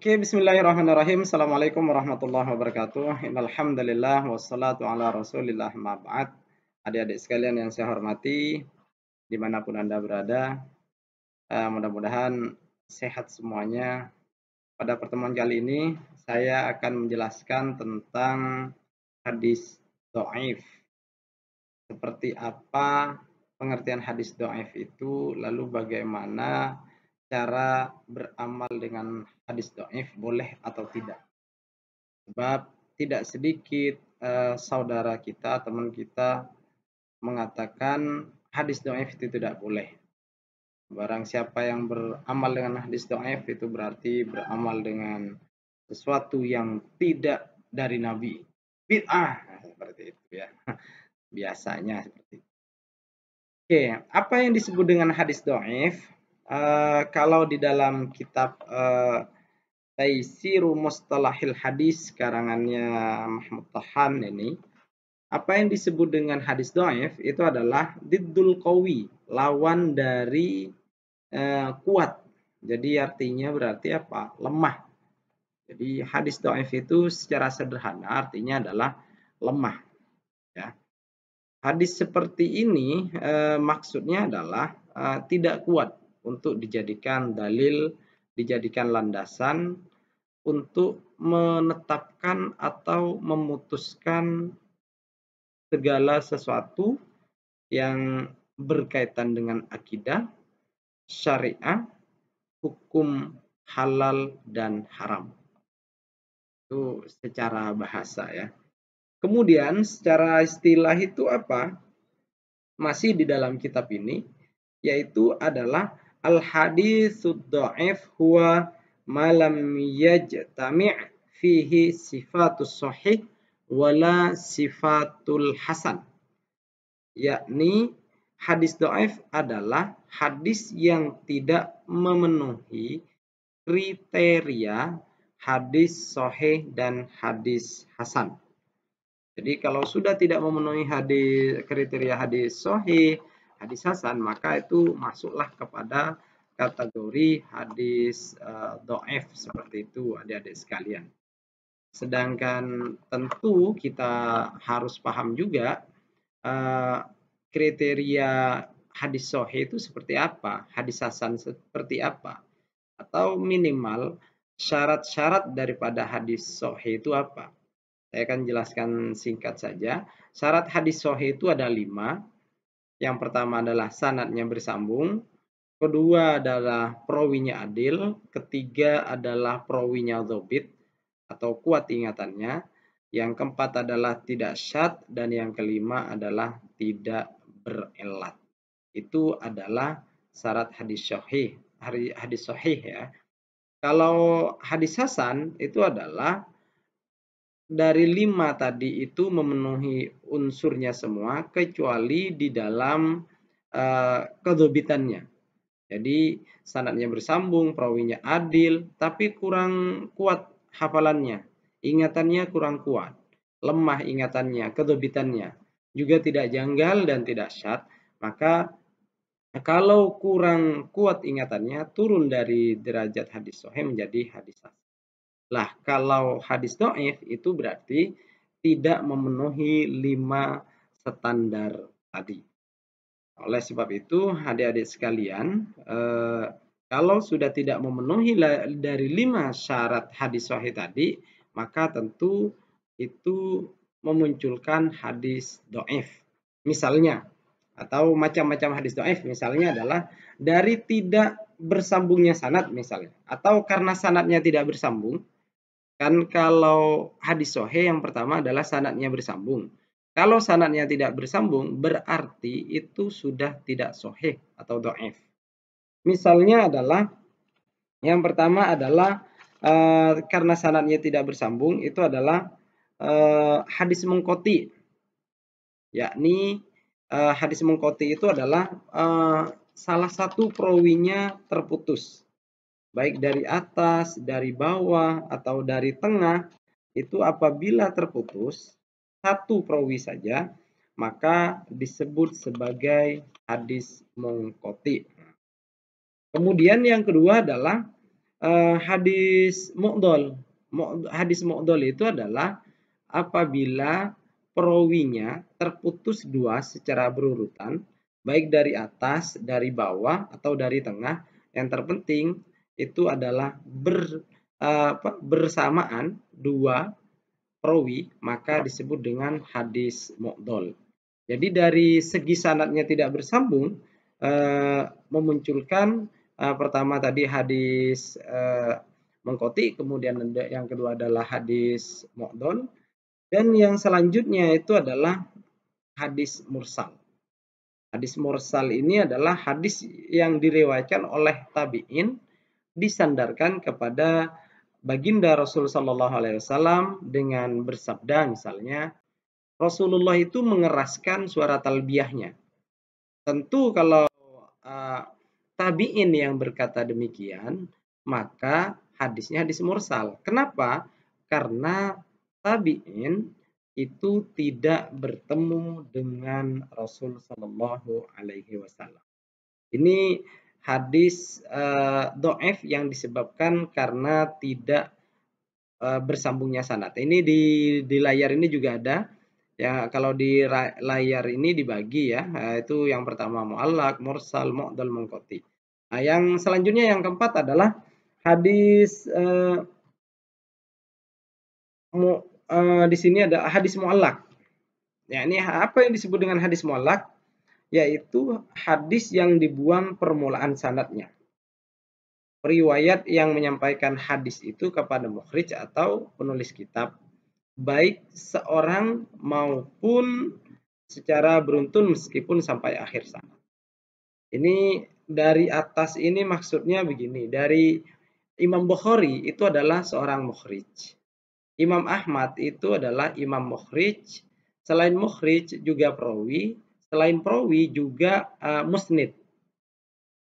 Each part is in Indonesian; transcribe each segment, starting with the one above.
Oke, bismillahirrahmanirrahim. Assalamualaikum warahmatullahi wabarakatuh. Innal hamdalillah wassalatu ala Rasulillah ma ba'd. Adik-adik sekalian yang saya hormati, dimanapun Anda berada, mudah-mudahan sehat semuanya. Pada pertemuan kali ini, saya akan menjelaskan tentang hadis dhaif. Seperti apa pengertian hadis dhaif itu, lalu bagaimana cara beramal dengan hadis dhaif, boleh atau tidak. Sebab tidak sedikit saudara kita, teman kita mengatakan hadis dhaif itu tidak boleh. Barang siapa yang beramal dengan hadis dhaif itu berarti beramal dengan sesuatu yang tidak dari Nabi. Bid'ah, seperti itu ya. Biasanya seperti itu. Oke, apa yang disebut dengan hadis dhaif? Kalau di dalam kitab Taisiru Mustalahil Hadis karangannya Mahmud Tahan ini, apa yang disebut dengan hadis dhaif itu adalah diddul qawi, lawan dari kuat. Jadi artinya berarti apa? Lemah. Jadi hadis dhaif itu secara sederhana artinya adalah lemah, ya. Hadis seperti ini maksudnya adalah tidak kuat untuk dijadikan dalil, dijadikan landasan untuk menetapkan atau memutuskan segala sesuatu yang berkaitan dengan akidah, syariah, hukum halal dan haram. Itu secara bahasa ya. Kemudian secara istilah itu apa? Masih di dalam kitab ini, yaitu adalah al-haditsud dhaif huwa malam yajtami' fihi sifatus sahih wala sifatul hasan. Yakni hadis dhaif adalah hadis yang tidak memenuhi kriteria hadis sahih dan hadis hasan. Jadi kalau sudah tidak memenuhi kriteria hadis sahih, hadis hasan, maka itu masuklah kepada kategori hadis dhaif, seperti itu adik-adik sekalian. Sedangkan tentu kita harus paham juga kriteria hadis sahih itu seperti apa, hadis hasan seperti apa, atau minimal syarat-syarat daripada hadis sahih itu apa. Saya akan jelaskan singkat saja. Syarat hadis sahih itu ada 5. Yang pertama adalah sanadnya bersambung. Kedua adalah perawinya adil. Ketiga adalah perawinya dzabit atau kuat ingatannya. Yang keempat adalah tidak syadz. Dan yang kelima adalah tidak berelat. Itu adalah syarat hadis sahih. Hadis sahih ya. Kalau hadis hasan itu adalah dari 5 tadi itu memenuhi unsurnya semua kecuali di dalam kedzobitannya. Jadi sanadnya bersambung, perawinya adil, tapi kurang kuat hafalannya, ingatannya kurang kuat, lemah ingatannya, kedzobitannya, juga tidak janggal dan tidak syadz, maka kalau kurang kuat ingatannya turun dari derajat hadis sahih menjadi hadis hasan. Lah, kalau hadis dhaif itu berarti tidak memenuhi 5 standar tadi. Oleh sebab itu, adik-adik sekalian, kalau sudah tidak memenuhi dari 5 syarat hadis sahih tadi, maka tentu itu memunculkan hadis dhaif. Misalnya, atau macam-macam hadis dhaif, misalnya adalah dari tidak bersambungnya sanad misalnya, atau karena sanadnya tidak bersambung. Kan kalau hadis sahih yang pertama adalah sanadnya bersambung. Kalau sanadnya tidak bersambung berarti itu sudah tidak sahih atau dhaif. Misalnya adalah yang pertama adalah karena sanadnya tidak bersambung itu adalah hadis munqati. Yakni hadis munqati itu adalah salah satu perawinya terputus. Baik dari atas, dari bawah, atau dari tengah, itu apabila terputus satu perawi saja, maka disebut sebagai hadis munqati. Kemudian yang kedua adalah hadis mu'dhal. Hadis mu'dhal itu adalah apabila perawinya terputus dua secara berurutan, baik dari atas, dari bawah, atau dari tengah. Yang terpenting itu adalah bersamaan dua perawi, maka disebut dengan hadis mu'dhal. Jadi dari segi sanadnya tidak bersambung, memunculkan pertama tadi hadis mengkoti, kemudian yang kedua adalah hadis mu'dhal, dan yang selanjutnya itu adalah hadis mursal. Hadis mursal ini adalah hadis yang diriwayatkan oleh tabi'in, disandarkan kepada baginda Rasul Shallallahu Alaihi Wasallam dengan bersabda, misalnya Rasulullah itu mengeraskan suara talbiyahnya. Tentu kalau tabi'in yang berkata demikian, maka hadisnya hadis mursal. Kenapa? Karena tabi'in itu tidak bertemu dengan Rasul Shallallahu Alaihi Wasallam. Ini hadis do'ef yang disebabkan karena tidak bersambungnya sanad. Ini di layar ini juga ada. Ya, kalau di layar ini dibagi ya. Itu yang pertama mu'allaq, mursal, mu'dhal, munqati. Nah, yang selanjutnya yang keempat adalah hadis di sini ada hadis mu'allaq. Ya, ini apa yang disebut dengan hadis mu'allaq? Yaitu hadis yang dibuang permulaan sanadnya. Riwayat yang menyampaikan hadis itu kepada mukhrij atau penulis kitab, baik seorang maupun secara beruntun meskipun sampai akhir sanad. Ini dari atas ini maksudnya begini, dari Imam Bukhari itu adalah seorang mukhrij. Imam Ahmad itu adalah imam mukhrij, selain mukhrij juga perawi, selain perawi juga musnid.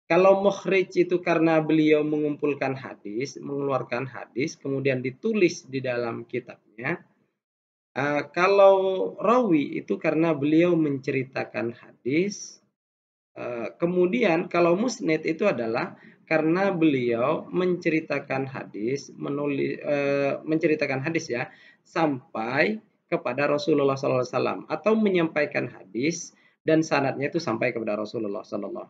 Kalau mukhrij itu karena beliau mengumpulkan hadis, mengeluarkan hadis, kemudian ditulis di dalam kitabnya. Kalau rawi itu karena beliau menceritakan hadis. Kemudian kalau musnid itu adalah karena beliau menceritakan hadis, menceritakan hadis ya, sampai kepada Rasulullah SAW atau menyampaikan hadis dan sanadnya itu sampai kepada Rasulullah SAW.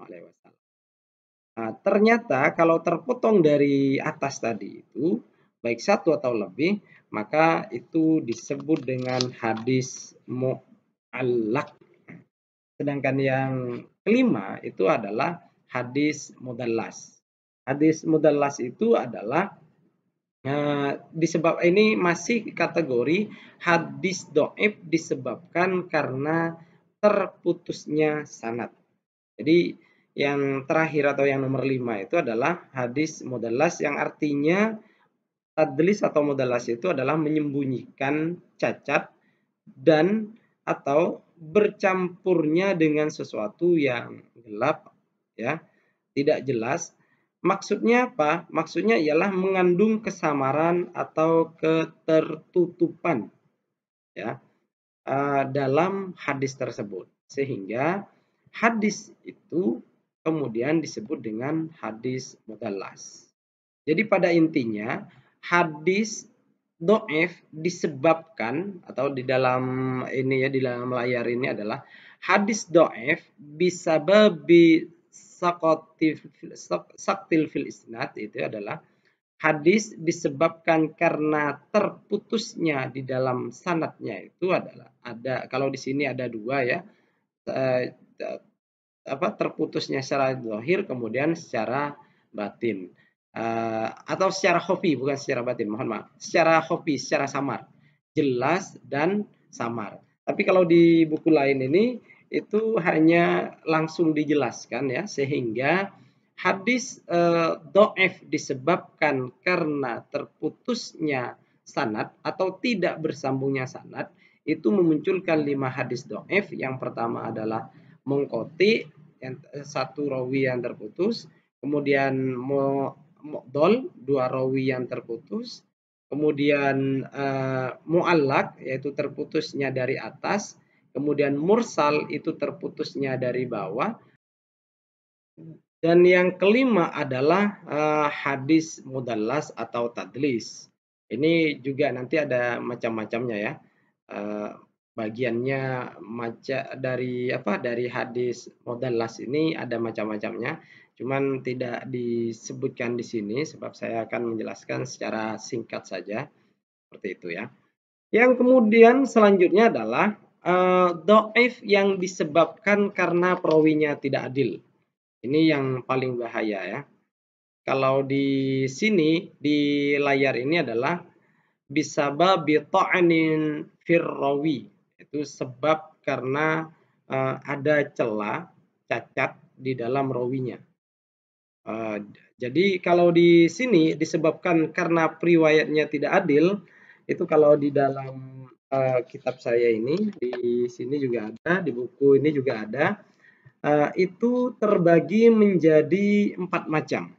Nah, ternyata kalau terpotong dari atas tadi itu, baik satu atau lebih, maka itu disebut dengan hadis mu'allaq. Sedangkan yang kelima itu adalah hadis mudallas. Hadis mudallas itu adalah ini masih kategori hadis do'if disebabkan karena terputusnya sanad. Jadi yang terakhir atau yang nomor 5 itu adalah hadis mudallas, yang artinya tadlis atau mudallas itu adalah menyembunyikan cacat dan atau bercampurnya dengan sesuatu yang gelap, ya, tidak jelas. Maksudnya apa? Maksudnya ialah mengandung kesamaran atau ketertutupan, ya, dalam hadis tersebut, sehingga hadis itu kemudian disebut dengan hadis mudallas. Jadi pada intinya hadis do'if disebabkan, atau di dalam ini ya, di dalam layar ini adalah hadis do'if bisababi saktil fil isnad, itu adalah hadis disebabkan karena terputusnya di dalam sanadnya. Itu adalah ada, kalau di sini ada dua ya, terputusnya secara zahir kemudian secara batin, atau secara khafi, bukan secara batin, mohon maaf, secara khafi, secara samar, jelas dan samar. Tapi kalau di buku lain ini itu hanya langsung dijelaskan ya, sehingga hadis do'if disebabkan karena terputusnya sanad atau tidak bersambungnya sanad, itu memunculkan 5 hadis do'if. Yang pertama adalah mungkoti, yang satu rawi yang terputus, kemudian mu'dhal, 2 rawi yang terputus, kemudian mu'allaq, yaitu terputusnya dari atas, kemudian mursal itu terputusnya dari bawah, Dan yang kelima adalah hadis mudallas atau tadlis. Ini juga nanti ada macam-macamnya ya. Eh, Bagiannya dari hadis mudallas ini ada macam-macamnya. Cuman tidak disebutkan di sini sebab saya akan menjelaskan secara singkat saja seperti itu ya. Yang kemudian selanjutnya adalah dhaif yang disebabkan karena perawinya tidak adil. Ini yang paling bahaya ya. Kalau di sini di layar ini adalah bisababi ta'nin firrawi. Itu sebab karena ada celah cacat di dalam rawinya. Jadi kalau di sini disebabkan karena riwayatnya tidak adil, itu kalau di dalam kitab saya ini, di sini juga ada, di buku ini juga ada, itu terbagi menjadi 4 macam.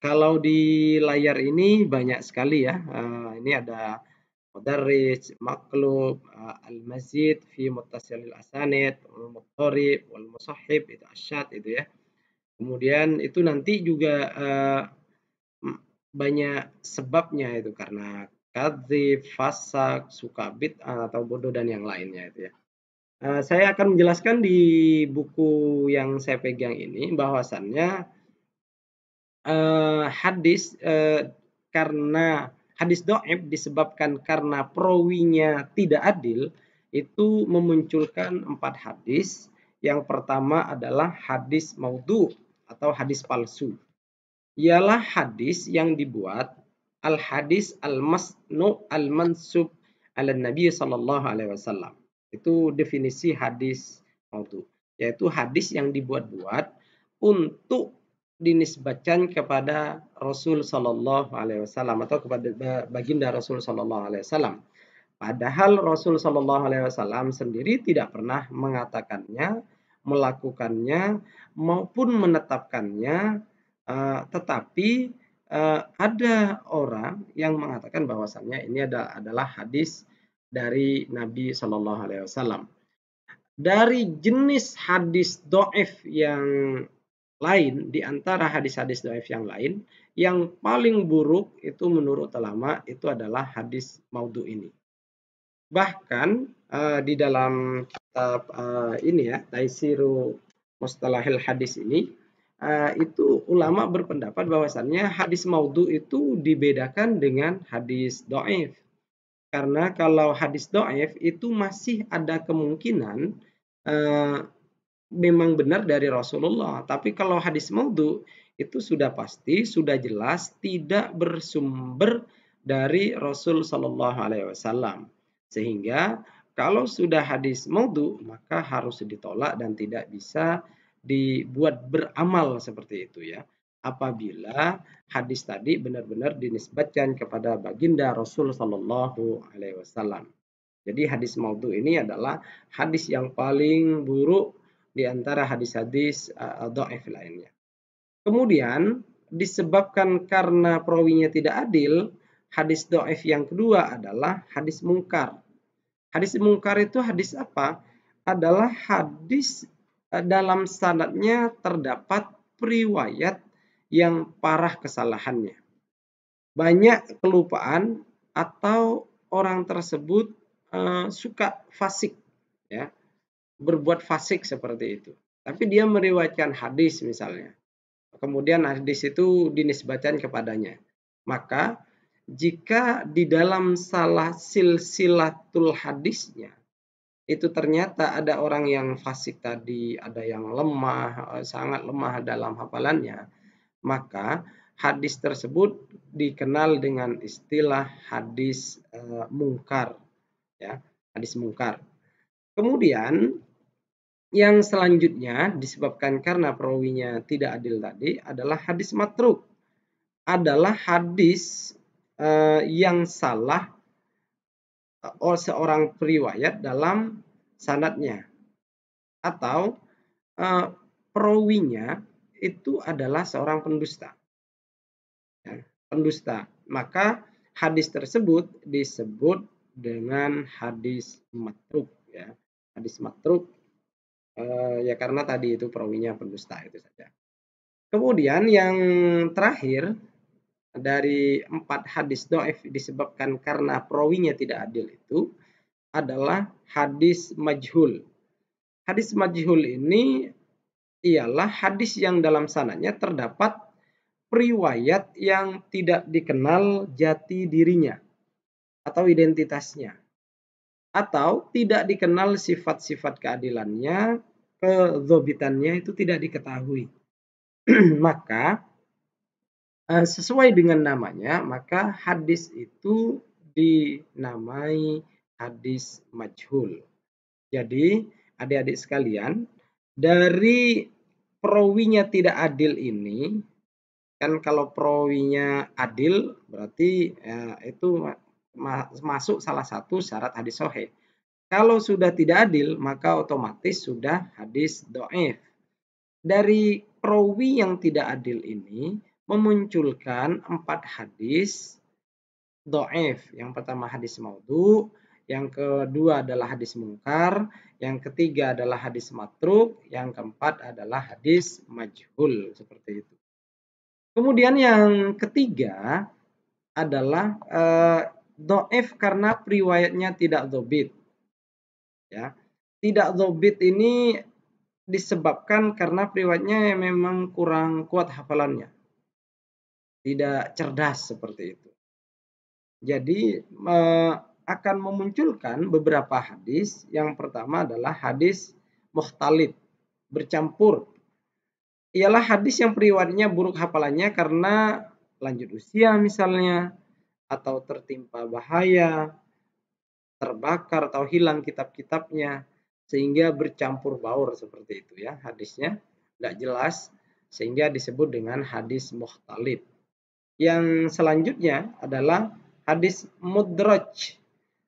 Kalau di layar ini banyak sekali ya. Ini ada mudarris, maqlub, al-mazid fi muttasilil asanid, al-muttarib, wal musahhib itu asyad itu ya. Kemudian itu nanti juga banyak sebabnya itu karena kadzib, fasak, suka bid'ah atau bodoh dan yang lainnya itu ya. Saya akan menjelaskan di buku yang saya pegang ini bahwasannya karena hadis dhaif disebabkan karena perawinya tidak adil, itu memunculkan 4 hadis. Yang pertama adalah hadis maudhu atau hadis palsu. Ialah hadis yang dibuat al-hadis al-masnu al-mansub ala Nabi sallallahu alaihi wasallam. Itu definisi hadis maudhu, yaitu hadis yang dibuat-buat untuk dinisbatkan kepada Rasul sallallahu alaihi wasallam atau kepada baginda Rasul sallallahu alaihi wasallam. Padahal Rasul sallallahu alaihi wasallam sendiri tidak pernah mengatakannya, melakukannya maupun menetapkannya, tetapi ada orang yang mengatakan bahwasannya ini adalah hadis dari Nabi sallallahu alaihi wasallam. Dari jenis hadis dhaif yang lain, di antara hadis-hadis dhaif yang lain, yang paling buruk itu menurut ulama itu adalah hadis maudhu ini. Bahkan di dalam kitab ini ya, Taisiru Mustalahil Hadis ini, itu ulama berpendapat bahwasannya hadis maudhu itu dibedakan dengan hadis dhaif. Karena kalau hadis dhaif itu masih ada kemungkinan memang benar dari Rasulullah. Tapi kalau hadis maudhu itu sudah pasti, sudah jelas tidak bersumber dari Rasul Shallallahu Alaihi Wasallam. Sehingga kalau sudah hadis maudhu maka harus ditolak dan tidak bisa dibuat beramal seperti itu ya. Apabila hadis tadi benar-benar dinisbatkan kepada baginda Rasul Shallallahu Alaihi Wasallam. Jadi hadis maudhu ini adalah hadis yang paling buruk di antara hadis-hadis dhaif lainnya. Kemudian disebabkan karena perawinya tidak adil, hadis dhaif yang kedua adalah hadis mungkar. Hadis mungkar itu hadis apa? Adalah hadis dalam sanadnya terdapat riwayat yang parah kesalahannya. Banyak kelupaan atau orang tersebut suka fasik ya, berbuat fasik seperti itu. Tapi dia meriwayatkan hadis misalnya. Kemudian hadis itu dinisbatkan kepadanya. Maka jika di dalam salah silsilatul hadisnya itu ternyata ada orang yang fasik tadi, ada yang lemah, sangat lemah dalam hafalannya, maka hadis tersebut dikenal dengan istilah hadis mungkar ya, hadis mungkar. Kemudian yang selanjutnya disebabkan karena perawinya tidak adil tadi adalah hadis matruk. Adalah hadis yang salah oleh seorang periwayat dalam sanadnya atau perawinya itu adalah seorang pendusta. Ya, pendusta. Maka hadis tersebut disebut dengan hadis matruk ya. Hadis matruk Ya karena tadi itu perawinya pendusta itu saja. Kemudian yang terakhir dari 4 hadis dhaif disebabkan karena perawinya tidak adil itu adalah hadis majhul. Hadis majhul ini ialah hadis yang dalam sanadnya terdapat riwayat yang tidak dikenal jati dirinya atau identitasnya, atau tidak dikenal sifat-sifat keadilannya, kedzobitannya itu tidak diketahui. Maka sesuai dengan namanya, maka hadis itu dinamai hadis majhul. Jadi, adik-adik sekalian, dari perawinya tidak adil ini, kan kalau perawinya adil berarti itu masuk salah satu syarat hadis sahih. Kalau sudah tidak adil, maka otomatis sudah hadis dhaif. Dari perawi yang tidak adil ini memunculkan 4 hadis dhaif. Yang pertama hadis maudhu, yang kedua adalah hadis mungkar, yang ketiga adalah hadis matruk, yang keempat adalah hadis majhul, seperti itu. Kemudian yang ketiga adalah dhaif karena riwayatnya tidak dzabit. Ya. Tidak dzabit ini disebabkan karena riwayatnya memang kurang kuat hafalannya. Tidak cerdas seperti itu. Jadi akan memunculkan beberapa hadis. Yang pertama adalah hadis mukhtalid, bercampur. Ialah hadis yang periwayatnya buruk hafalannya karena lanjut usia misalnya, atau tertimpa bahaya, terbakar atau hilang kitab-kitabnya, sehingga bercampur baur seperti itu ya hadisnya, tidak jelas, sehingga disebut dengan hadis mukhtalid. Yang selanjutnya adalah hadis mudraj.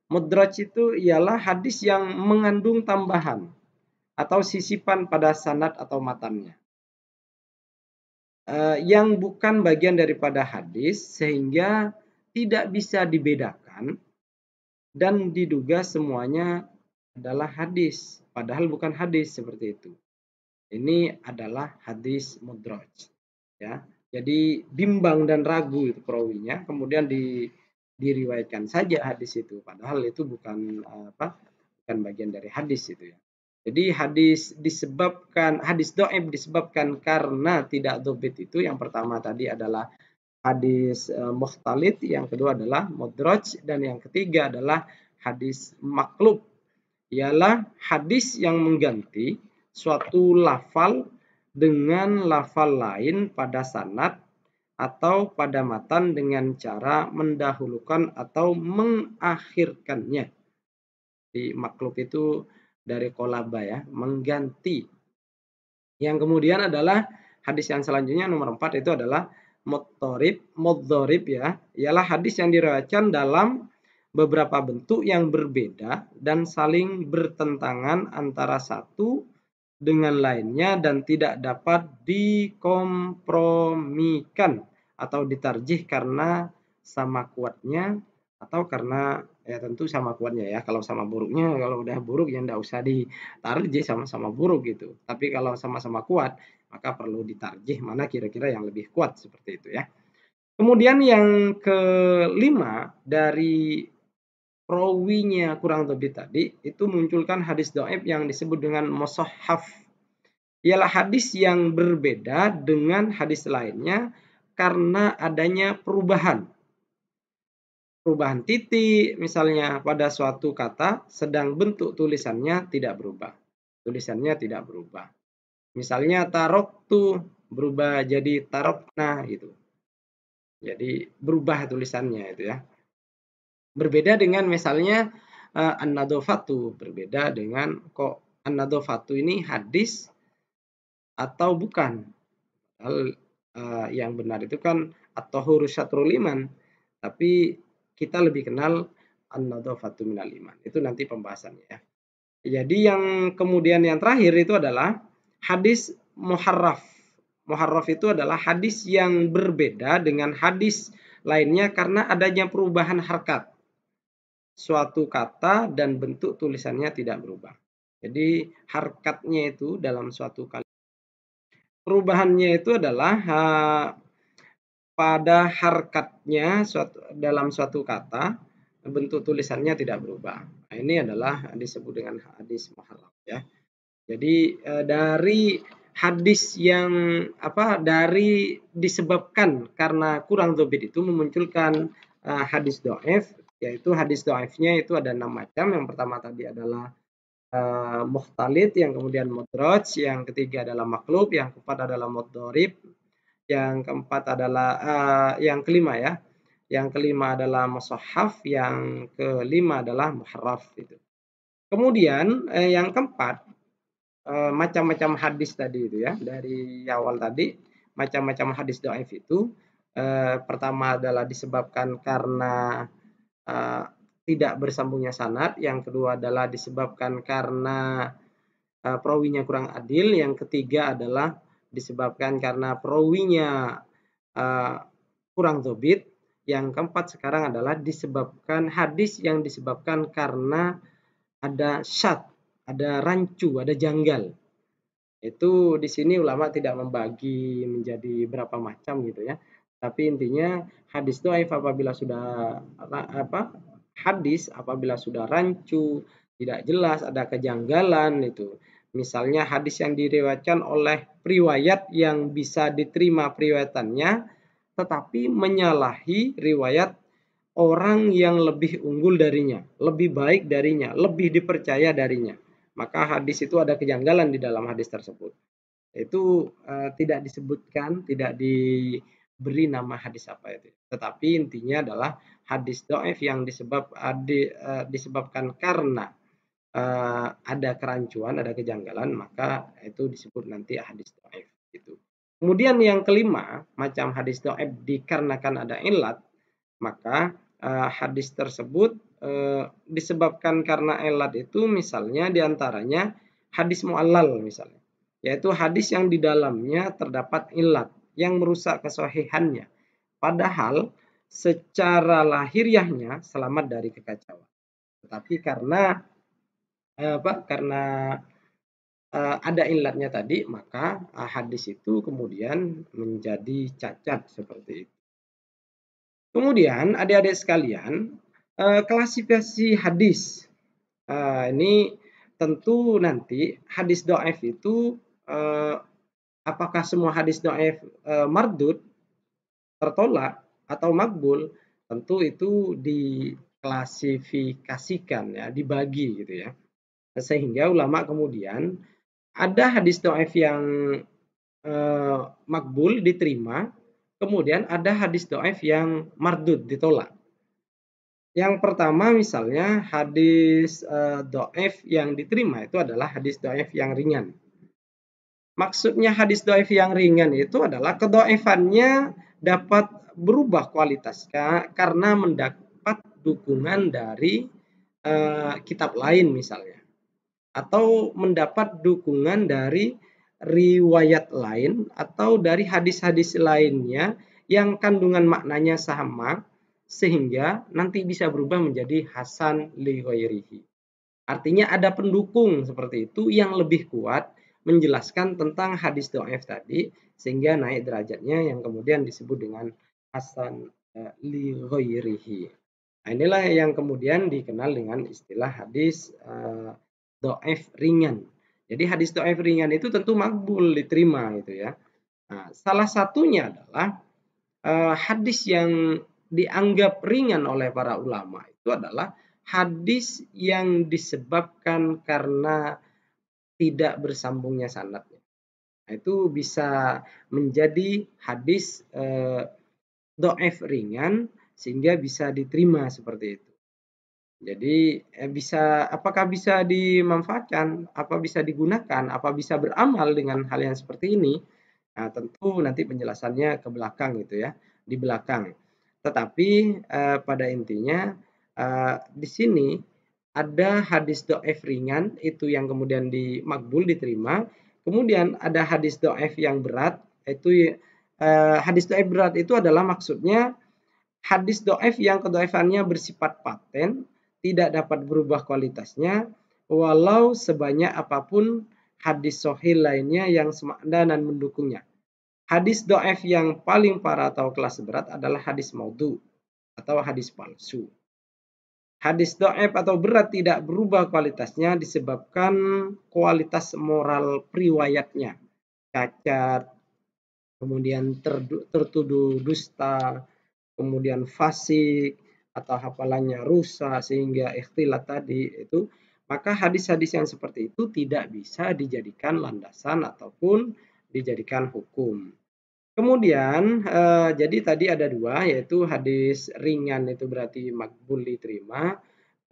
Mudraj itu ialah hadis yang mengandung tambahan atau sisipan pada sanad atau matannya. Yang bukan bagian daripada hadis sehingga tidak bisa dibedakan dan diduga semuanya adalah hadis, padahal bukan hadis seperti itu. Ini adalah hadis mudraj. Ya. Jadi bimbang dan ragu itu perawinya, kemudian diriwayatkan saja hadis itu, padahal itu bukan bukan bagian dari hadis itu ya. Jadi hadis dhaif disebabkan karena tidak dzabit itu. Yang pertama tadi adalah hadis mukhtalid, yang kedua adalah mudraj, dan yang ketiga adalah hadis maklub. Ialah hadis yang mengganti suatu lafal dengan lafal lain pada sanad atau pada matan dengan cara mendahulukan atau mengakhirkannya. Di maklub itu dari kolaba ya, mengganti. Yang kemudian adalah hadis yang selanjutnya nomor 4 itu adalah mudhorib ya, ialah hadis yang diriwayatkan dalam beberapa bentuk yang berbeda dan saling bertentangan antara satu dengan lainnya dan tidak dapat dikompromikan atau ditarjih karena sama kuatnya atau karena ya tentu sama kuatnya ya. Kalau sama buruknya, kalau udah buruk ya enggak usah ditarjih, sama-sama buruk gitu. Tapi kalau sama-sama kuat maka perlu ditarjih mana kira-kira yang lebih kuat seperti itu ya. Kemudian yang kelima dari perawinya kurang lebih tadi itu munculkan hadis dhaif yang disebut dengan mushahhaf. Ialah hadis yang berbeda dengan hadis lainnya karena adanya perubahan. Perubahan titik misalnya pada suatu kata, sedang bentuk tulisannya tidak berubah. Tulisannya tidak berubah. Misalnya taroktu berubah jadi tarokna gitu. Jadi berubah tulisannya itu ya. Berbeda dengan misalnya an-nadhafatu, berbeda dengan kok an-nadhafatu ini hadis atau bukan. Hal yang benar itu kan at-tahuru syatrul iman, tapi kita lebih kenal an-nadhafatu minal iman. Itu nanti pembahasannya ya. Jadi yang kemudian yang terakhir itu adalah hadis muharraf. Muharraf itu adalah hadis yang berbeda dengan hadis lainnya karena adanya perubahan harkat. Suatu kata dan bentuk tulisannya tidak berubah. Jadi harkatnya itu dalam suatu kalimat, perubahannya itu adalah pada harkatnya dalam suatu kata, bentuk tulisannya tidak berubah. Nah, ini adalah disebut dengan hadis muharraf ya. Jadi dari hadis yang dari disebabkan karena kurang dzabit itu memunculkan hadis dhaif, yaitu hadis dhaifnya itu ada 6 macam. Yang pertama tadi adalah mukhtalid, yang kemudian mudraj, yang ketiga adalah maklub, yang keempat adalah mudharib, yang keempat adalah yang kelima ya. Yang kelima adalah mushahhaf, yang kelima adalah muharraf itu. Kemudian yang keempat, macam-macam hadis tadi itu ya, dari awal tadi macam-macam hadis dhaif itu pertama adalah disebabkan karena tidak bersambungnya sanad, yang kedua adalah disebabkan karena perawinya kurang adil, yang ketiga adalah disebabkan karena perawinya kurang dzabit, yang keempat sekarang adalah disebabkan hadis yang disebabkan karena ada syadz, ada rancu, ada janggal. Itu di sini ulama tidak membagi menjadi berapa macam gitu ya. Tapi intinya hadis dhaif apabila sudah hadis apabila sudah rancu, tidak jelas, ada kejanggalan itu. Misalnya hadis yang diriwayatkan oleh periwayat yang bisa diterima periwayatannya tetapi menyalahi riwayat orang yang lebih unggul darinya, lebih baik darinya, lebih dipercaya darinya. Maka hadis itu ada kejanggalan di dalam hadis tersebut. Itu tidak disebutkan, tidak diberi nama hadis apa itu. Tetapi intinya adalah hadis dhaif yang disebabkan karena ada kerancuan, ada kejanggalan, maka itu disebut nanti hadis dhaif gitu. Kemudian yang kelima, macam hadis dhaif dikarenakan ada ilat, maka hadis tersebut disebabkan karena ilat itu misalnya diantaranya hadis mu'allal misalnya, yaitu hadis yang di dalamnya terdapat ilat yang merusak kesahihannya, padahal secara lahiriahnya selamat dari kekacauan. Tetapi karena ada ilatnya tadi, maka hadis itu kemudian menjadi cacat seperti itu. Kemudian adik-adik sekalian, klasifikasi hadis. Ini tentu nanti hadis dhaif itu apakah semua hadis dhaif mardud, tertolak atau makbul, tentu itu diklasifikasikan ya, dibagi gitu ya. Sehingga ulama kemudian ada hadis dhaif yang makbul diterima, kemudian ada hadis dhaif yang mardud ditolak. Yang pertama misalnya hadis dhaif yang diterima itu adalah hadis dhaif yang ringan. Maksudnya hadis dhaif yang ringan itu adalah kedhaifannya dapat berubah kualitasnya karena mendapat dukungan dari kitab lain misalnya, atau mendapat dukungan dari riwayat lain atau dari hadis-hadis lainnya yang kandungan maknanya sama sehingga nanti bisa berubah menjadi hasan li ghairihi. Artinya ada pendukung seperti itu yang lebih kuat menjelaskan tentang hadis dhaif tadi sehingga naik derajatnya yang kemudian disebut dengan hasan li ghairihi. Nah, inilah yang kemudian dikenal dengan istilah hadis dhaif ringan. Jadi hadis dhaif ringan itu tentu makbul diterima gitu ya. Nah, salah satunya adalah hadis yang dianggap ringan oleh para ulama itu adalah hadis yang disebabkan karena tidak bersambungnya sanadnya. Nah, itu bisa menjadi hadis dhaif ringan sehingga bisa diterima seperti itu. Jadi apakah bisa dimanfaatkan, apa bisa digunakan, apa bisa beramal dengan hal yang seperti ini? Nah, tentu nanti penjelasannya ke belakang gitu ya, di belakang. Tetapi pada intinya di sini ada hadis dhaif ringan itu yang kemudian makbul diterima, kemudian ada hadis dhaif yang berat, itu hadis dhaif berat itu adalah maksudnya hadis dhaif yang kedhaifannya bersifat paten, tidak dapat berubah kualitasnya, walau sebanyak apapun hadis sahih lainnya yang semakna dan mendukungnya. Hadis dhaif yang paling parah atau kelas berat adalah hadis maudhu atau hadis palsu. Hadis dhaif atau berat tidak berubah kualitasnya disebabkan kualitas moral periwayatnya. Cacat, kemudian tertuduh dusta, kemudian fasik, atau hafalannya rusak sehingga ikhtilat tadi itu, maka hadis-hadis yang seperti itu tidak bisa dijadikan landasan ataupun dijadikan hukum. Kemudian jadi tadi ada dua, yaitu hadis ringan itu berarti makbul diterima,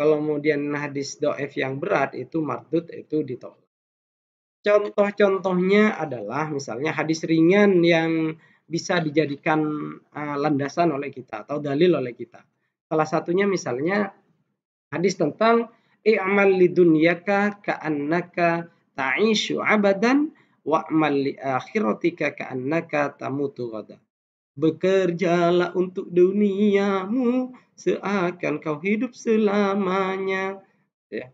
kemudian hadis dhaif yang berat itu mardud itu ditolak. Contoh-contohnya adalah misalnya hadis ringan yang bisa dijadikan landasan oleh kita atau dalil oleh kita. Salah satunya misalnya hadis tentang i'mal lidunyaka ka'annaka ta'ishu abadan wa'mal li akhiratika ka'annaka tamutu ghada. Bekerjalah untuk duniamu seakan kau hidup selamanya. Ya.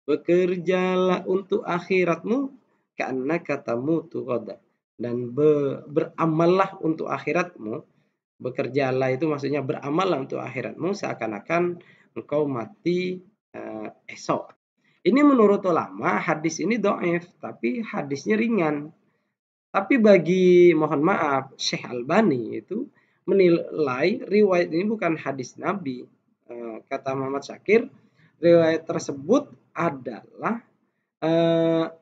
Bekerjalah untuk akhiratmu ka'annaka tamutu ghada. Dan beramallah untuk akhiratmu. Bekerjalah itu maksudnya beramallah untuk akhiratmu seakan-akan engkau mati esok. Ini menurut ulama hadis ini dhaif, tapi hadisnya ringan. Tapi bagi mohon maaf Syekh Albani itu menilai riwayat ini bukan hadis Nabi. Kata Muhammad Syakir, riwayat tersebut adalah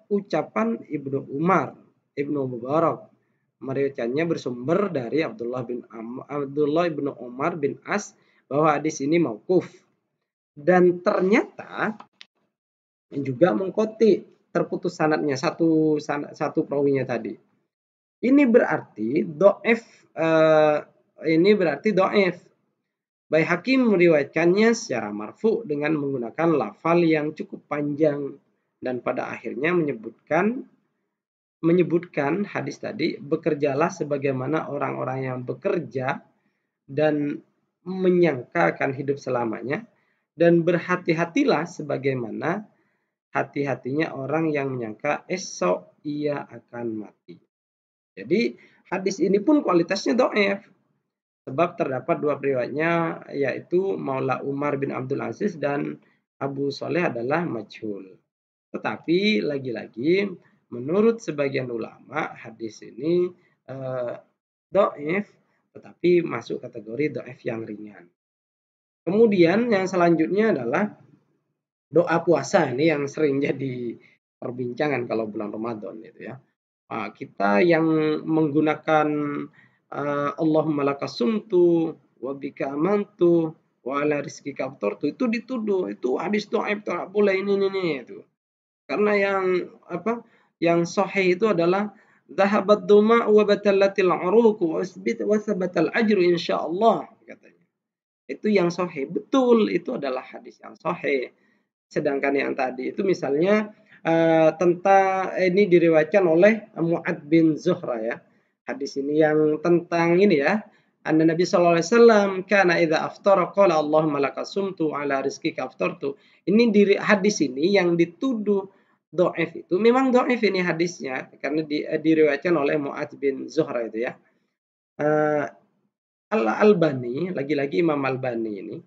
ucapan Ibnu Umar, Ibnu Mubarak. Meriwayatkannya bersumber dari Abdullah ibnu Umar bin As bahwa hadis ini mauquf. Dan ternyata juga mengkoti terputus sanadnya satu perawinya tadi. Ini berarti dhaif Baihaqi meriwayatkannya secara marfu dengan menggunakan lafal yang cukup panjang dan pada akhirnya menyebutkan hadis tadi, bekerjalah sebagaimana orang-orang yang bekerja dan menyangka akan hidup selamanya, dan berhati-hatilah sebagaimana hati-hatinya orang yang menyangka esok ia akan mati. Jadi hadis ini pun kualitasnya dhaif. Sebab terdapat dua periwayatnya, yaitu Maula Umar bin Abdul Aziz dan Abu Soleh adalah majhul. Tetapi lagi-lagi menurut sebagian ulama hadis ini dhaif, tetapi masuk kategori dhaif yang ringan. Kemudian yang selanjutnya adalah doa puasa, ini yang sering jadi perbincangan kalau bulan Ramadan itu ya. Kita yang menggunakan Allahumma lakasumtu wa bika amantu wa ala rizqika aftartu, itu dituduh itu hadis dhaif, tak boleh ini itu. Karena yang sahih itu adalah dhahabat duma wa batallatil uruq wa sabatal ajru insyaallah katanya. Itu yang sahih. Betul, itu adalah hadis yang sahih. Sedangkan yang tadi itu misalnya tentang ini diriwayatkan oleh Mu'ad bin Zuhra ya. Hadis ini yang tentang ini ya. Anna Nabi sallallahu alaihi wasallam kana idza aftara qala Allahumma lakasumtu ala rizqika aftartu. Ini di hadis ini yang dituduh dhaif itu memang dhaif ini hadisnya karena diriwayatkan oleh Mu'ad bin Zuhra itu ya. Al-Albani, lagi-lagi Imam Albani ini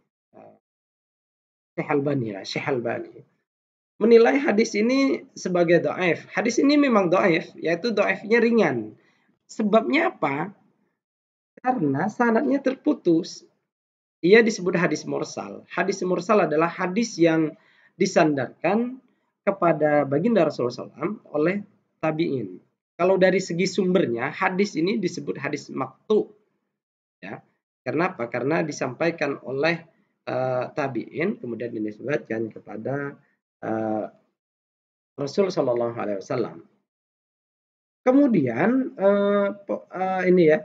Syekh Albani menilai hadis ini sebagai dhaif. Hadis ini memang dhaif, yaitu dhaifnya ringan. Sebabnya apa? Karena sanadnya terputus. Ia disebut hadis mursal. Hadis mursal adalah hadis yang disandarkan kepada baginda Rasulullah SAW oleh tabi'in. Kalau dari segi sumbernya, hadis ini disebut hadis maqtu. Ya. Kenapa? Karena disampaikan oleh tabi'in, kemudian dinisbatkan kepada Rasul Shallallahu Alaihi Wasallam. Kemudian ini ya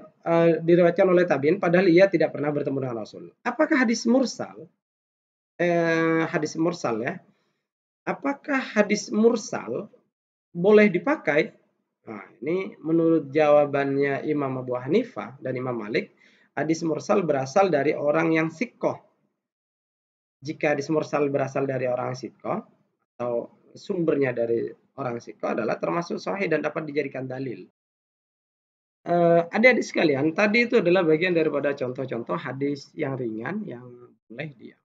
diriwayatkan oleh tabiin, padahal ia tidak pernah bertemu dengan Rasul. Apakah hadis mursal? Hadis mursal ya. Apakah hadis mursal boleh dipakai? Nah, ini menurut jawabannya Imam Abu Hanifah dan Imam Malik, hadis mursal berasal dari orang yang sikoh. Jika hadis mursal berasal dari orang sikoh atau sumbernya dari orang siko adalah termasuk sahih dan dapat dijadikan dalil. Adik-adik sekalian, tadi itu adalah bagian daripada contoh-contoh hadis yang ringan yang boleh dia.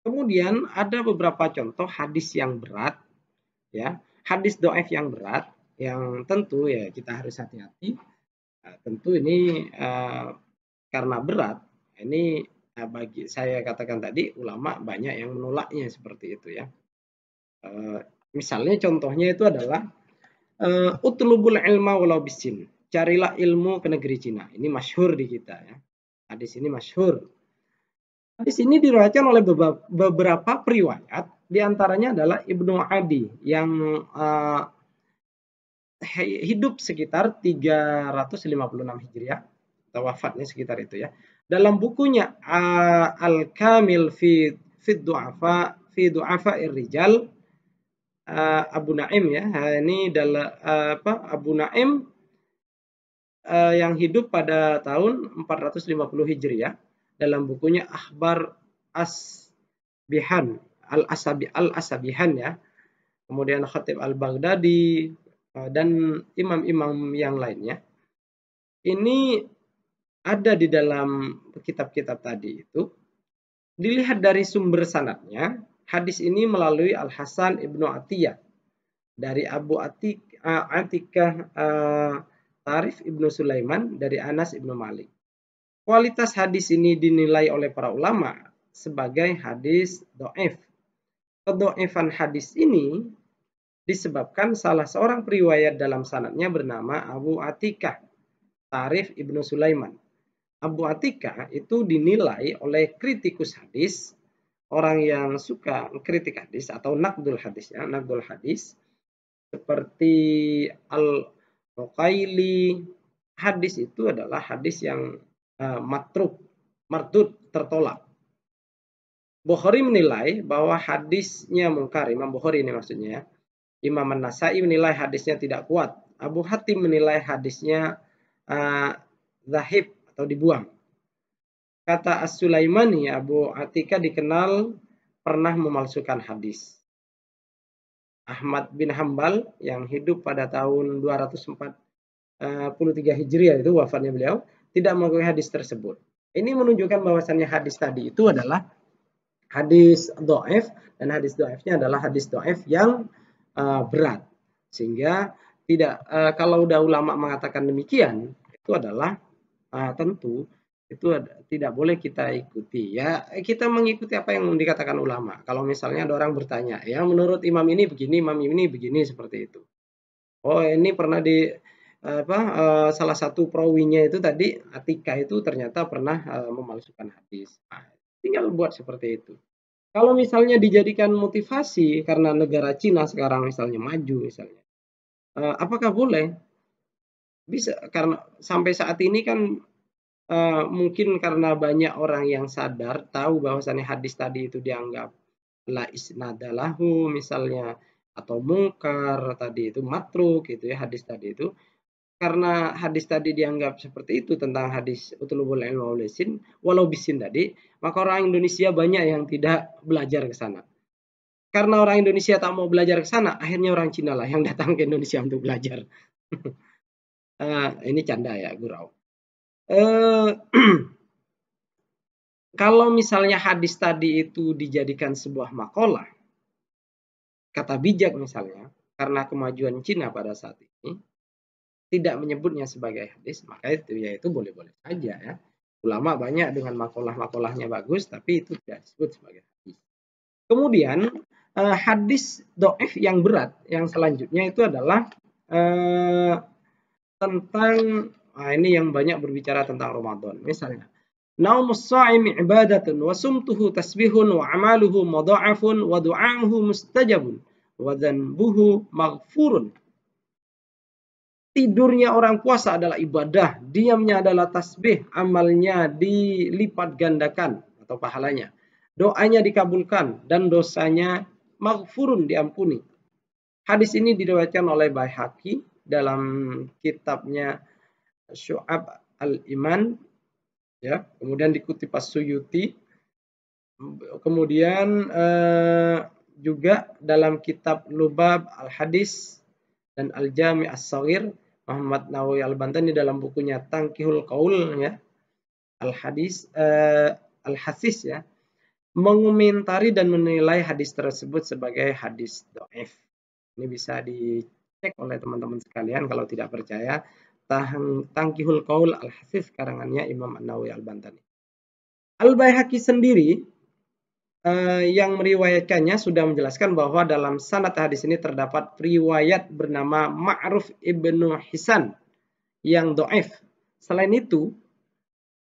Kemudian ada beberapa contoh hadis yang berat, ya, hadis dhaif yang berat, yang tentu ya kita harus hati-hati. Tentu ini karena berat, ini bagi saya katakan tadi ulama banyak yang menolaknya seperti itu ya. Misalnya contohnya itu adalah utlubul ilma walau bisin. Carilah ilmu ke negeri Cina. Ini masyhur di kita ya. Hadis ini masyhur. Hadis ini diriwayatkan oleh beberapa periwayat, di antaranya adalah Ibnu Adi yang hidup sekitar 356 Hijriah atau wafatnya sekitar itu ya. Dalam bukunya Al-Kamil fi Du'afa Rijal, Abu Naim ya. Ini adalah Abu Naim yang hidup pada tahun 450 Hijriah. Dalam bukunya Akhbar Asbihan Al-Asabihan ya. Kemudian Khatib Al-Baghdadi dan imam-imam yang lainnya. Ini ada di dalam kitab-kitab tadi itu. Dilihat dari sumber sanadnya, hadis ini melalui Al-Hasan Ibnu Atiyah dari Abu Atikah Tarif Ibnu Sulaiman dari Anas Ibnu Malik. Kualitas hadis ini dinilai oleh para ulama sebagai hadis dhaif. Kedhaifan hadis ini disebabkan salah seorang periwayat dalam sanadnya bernama Abu Atikah Tarif Ibnu Sulaiman. Abu Atikah itu dinilai oleh kritikus hadis, orang yang suka kritik hadis atau naqdul hadis ya, naqdul hadis seperti Al-Uqaili. Hadis itu adalah hadis yang mardud, tertolak. Bukhari menilai bahwa hadisnya mungkar, Imam Bukhari ini maksudnya. Imam An-Nasai menilai hadisnya tidak kuat. Abu Hatim menilai hadisnya zahib atau dibuang. Kata As-Sulaimani, Abu Atikah dikenal pernah memalsukan hadis. Ahmad bin Hambal yang hidup pada tahun 243 Hijriah itu wafatnya beliau, tidak mengakui hadis tersebut. Ini menunjukkan bahwasannya hadis tadi itu adalah hadis dhaif, dan hadis dhaifnya adalah hadis dhaif yang berat. Sehingga tidak kalau udah ulama mengatakan demikian, itu adalah tentu itu tidak boleh kita ikuti ya. Kita mengikuti apa yang dikatakan ulama. Kalau misalnya ada orang bertanya, ya menurut imam ini begini, imam ini begini, seperti itu. Oh, ini pernah di salah satu perawinya itu tadi Atikah itu ternyata pernah memalsukan hadis. Nah, tinggal buat seperti itu. Kalau misalnya dijadikan motivasi karena negara Cina sekarang misalnya maju misalnya, apakah boleh? Bisa, karena sampai saat ini kan mungkin karena banyak orang yang sadar tahu bahwasannya hadis tadi itu dianggap la isnada lahu misalnya, atau mungkar tadi itu matruk gitu ya, hadis tadi itu. Karena hadis tadi dianggap seperti itu tentang hadis utlubul ilma walau bisin tadi, maka orang Indonesia banyak yang tidak belajar ke sana. Karena orang Indonesia tak mau belajar ke sana, akhirnya orang Cina lah yang datang ke Indonesia untuk belajar. Ini canda ya, gurau. Kalau misalnya hadis tadi itu dijadikan sebuah makalah, kata bijak misalnya, karena kemajuan Cina pada saat ini, tidak menyebutnya sebagai hadis, maka itu ya itu boleh-boleh saja ya. Ulama banyak dengan makalah-makalahnya bagus, tapi itu tidak disebut sebagai hadis. Kemudian hadis dhaif yang berat yang selanjutnya itu adalah tentang ini yang banyak berbicara tentang Ramadan. Misalnya, naumus sha'imi ibadatun wa sumtuhu tasbihun wa amaluhu mudha'afun wa du'a'uhu mustajabun wa dhanbuhu maghfurun. Tidurnya orang puasa adalah ibadah, diamnya adalah tasbih, amalnya dilipat gandakan atau pahalanya. Doanya dikabulkan dan dosanya maghfurun, diampuni. Hadis ini diriwayatkan oleh Baihaqi dalam kitabnya Syu'ab al-Iman ya, kemudian dikutip As-Suyuti. Kemudian juga dalam kitab Lubab Al-Hadis dan Al-Jami' As-Shaghir, Muhammad Nawawi Al-Bantani dalam bukunya Tanqihul Qaul ya, Al-Hasis ya, mengomentari dan menilai hadis tersebut sebagai hadis dhaif. Ini bisa dicek oleh teman-teman sekalian kalau tidak percaya. Tanqihul Qaul Al-Hasis karangannya Imam An-Nawawi Al-Bantani. Al-Baihaqi sendiri yang meriwayatkannya sudah menjelaskan bahwa dalam sanad hadis ini terdapat riwayat bernama Ma'ruf ibnu Hisan yang dhaif. Selain itu,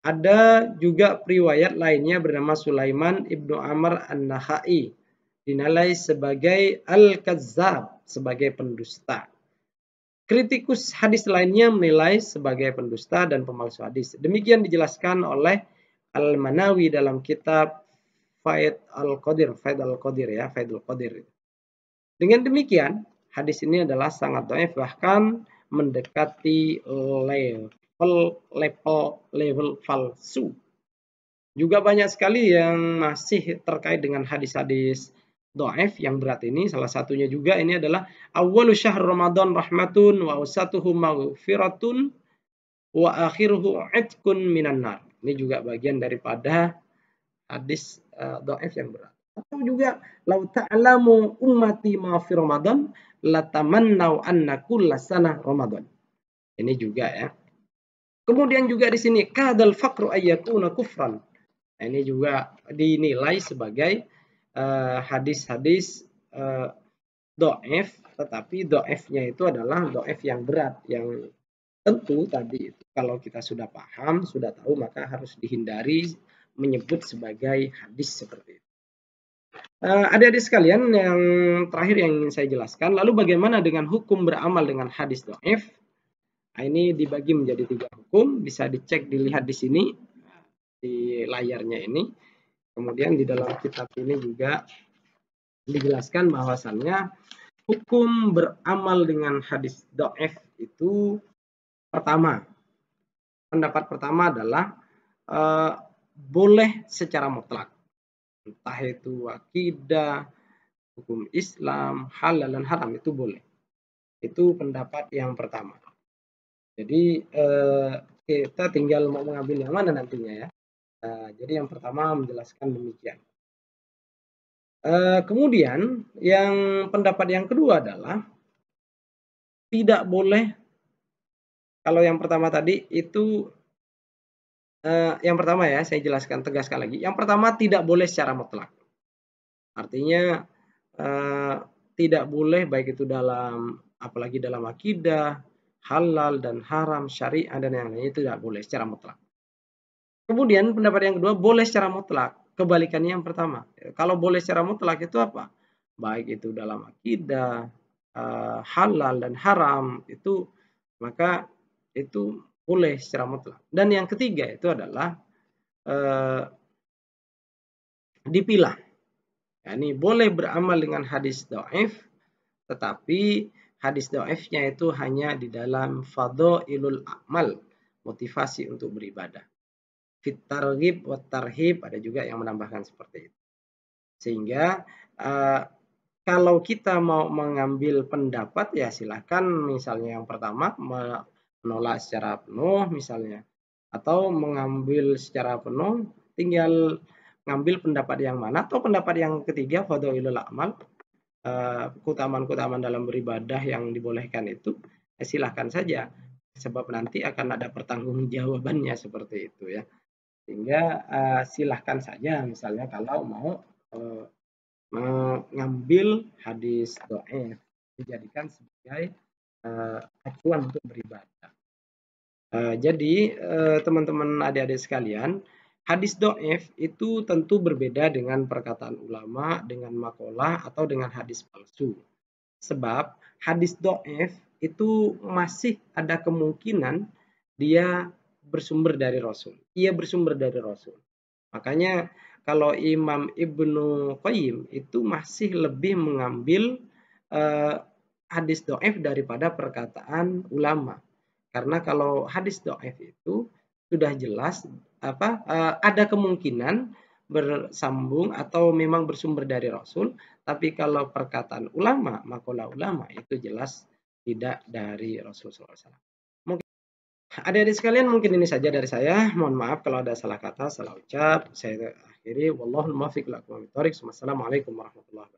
ada juga riwayat lainnya bernama Sulaiman ibnu Amr An-Nakhai, dinilai sebagai Al-Kazzab, sebagai pendusta. Kritikus hadis lainnya menilai sebagai pendusta dan pemalsu hadis. Demikian dijelaskan oleh Al-Manawi dalam kitab Faidul Qadir ya, Faidul Qadir. Dengan demikian, hadis ini adalah sangat dhaif, bahkan mendekati level palsu. Juga banyak sekali yang masih terkait dengan hadis-hadis dhaif yang berat ini. Salah satunya juga ini adalah awwalu syahr Ramadan rahmatun wa awsatuhu maghfiratun wa akhiruhu itqun minan nar. Ini juga bagian daripada hadis dhaif yang berat. Atau juga lau ta'lamu ummati ma fi Ramadan latamannau anna kullasana Ramadan. Ini juga ya. Kemudian juga di sini kadal faqru ayyakuna kufran. Nah, ini juga dinilai sebagai hadis-hadis dhaif, tetapi dhaifnya itu adalah dhaif yang berat, yang tentu tadi itu kalau kita sudah paham, sudah tahu, maka harus dihindari menyebut sebagai hadis seperti itu. Adik-adik sekalian, yang terakhir yang ingin saya jelaskan, lalu bagaimana dengan hukum beramal dengan hadis dhaif? Nah, ini dibagi menjadi 3 hukum, bisa dicek, dilihat di sini di layarnya ini. Kemudian di dalam kitab ini juga dijelaskan bahwasannya hukum beramal dengan hadis dhaif itu pertama, pendapat pertama adalah boleh secara mutlak. Entah itu akidah, hukum Islam, halal dan haram, itu boleh. Itu pendapat yang pertama. Jadi kita tinggal mau mengambil yang mana nantinya ya. Jadi yang pertama menjelaskan demikian. Kemudian yang pendapat yang kedua adalah tidak boleh. Kalau yang pertama tadi itu yang pertama ya, saya jelaskan, tegaskan lagi. Yang pertama tidak boleh secara mutlak. Artinya tidak boleh baik itu dalam, apalagi dalam akidah, halal dan haram, syariah dan yang lainnya, itu tidak boleh secara mutlak. Kemudian pendapat yang kedua boleh secara mutlak. Kebalikannya yang pertama. Kalau boleh secara mutlak itu apa? Baik itu dalam akidah, halal dan haram, itu maka itu boleh secara mutlak. Dan yang ketiga itu adalah dipilah. Ya, ini boleh beramal dengan hadis dhaif, tetapi hadis dhaifnya itu hanya di dalam fadhailul a'mal, motivasi untuk beribadah. Fit targhib wa tarhib, ada juga yang menambahkan seperti itu. Sehingga kalau kita mau mengambil pendapat ya silahkan, misalnya yang pertama menolak secara penuh misalnya, atau mengambil secara penuh, tinggal ngambil pendapat yang mana, atau pendapat yang ketiga fadhailul a'mal, keutamaan-keutamaan dalam beribadah yang dibolehkan itu, ya silahkan saja, sebab nanti akan ada pertanggungjawabannya seperti itu ya. Sehingga silahkan saja misalnya kalau mau mengambil hadis dhaif dijadikan sebagai acuan untuk beribadah. Jadi teman-teman adik-adik sekalian, hadis dhaif itu tentu berbeda dengan perkataan ulama, dengan maqalah atau dengan hadis palsu. Sebab hadis dhaif itu masih ada kemungkinan dia bersumber dari Rasul. Ia bersumber dari Rasul. Makanya kalau Imam Ibnu Qayyim itu masih lebih mengambil hadis dhaif daripada perkataan ulama. Karena kalau hadis dhaif itu sudah jelas ada kemungkinan bersambung atau memang bersumber dari Rasul, tapi kalau perkataan ulama, maqalah ulama itu jelas tidak dari Rasul SAW. Mungkin adik-adik sekalian, mungkin ini saja dari saya. Mohon maaf kalau ada salah kata, salah ucap. Saya akhiri. Wallahul muwaffiq ila aqwamit thoriq. Wassalamualaikum warahmatullahi wabarakatuh.